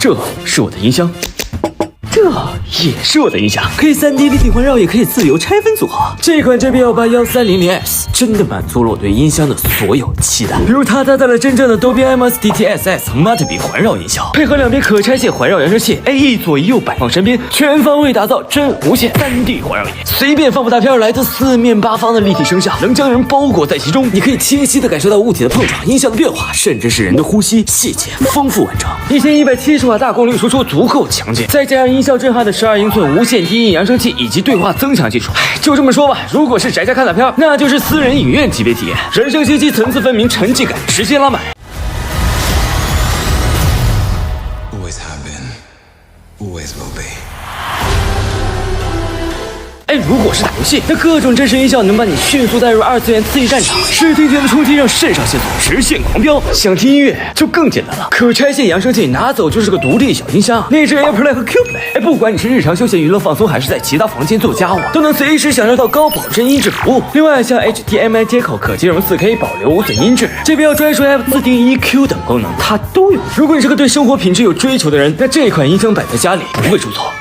这是我的音箱。这也是我的音响，可以3D 立体环绕，也可以自由拆分组合。这款 JBL8300S 真的满足了我对音箱的所有期待，比如它搭载了真正的 Dolby Atmos DTS:S Multi-Beam 环绕音效，配合2边可拆卸环绕扬声器 AE 左右摆放身边，全方位打造真无线3D 环绕音，随便放部大片，来自四面八方的立体声效能将人包裹在其中，你可以清晰地感受到物体的碰撞、音效的变化，甚至是人的呼吸，细节丰富完整。1170瓦大功率输出足够强劲，再加上音效震撼的12英寸无线低音扬声器以及对话增强技术，就这么说吧，如果是宅家看大片，那就是私人影院级别体验，人声信息层次分明，沉浸感直接拉满。Always have been, always will be. 如果是打游戏，那各种真实音效能把你迅速带入2次元刺激战场，视听觉的冲击让肾上腺素直线狂飙。想听音乐就更简单了，可拆卸扬声器拿走就是个独立小音箱，内置 AirPlay 和 Qplay，不管你是日常休闲娱乐放松，还是在其他房间做家务，都能随时享受到高保真音质服务。另外，像 HDMI 接口可兼容 4K， 保留无损音质，JBL 专属 App 自定义 EQ 等功能它都有。如果你是个对生活品质有追求的人，那这款音箱摆在家里不会出错。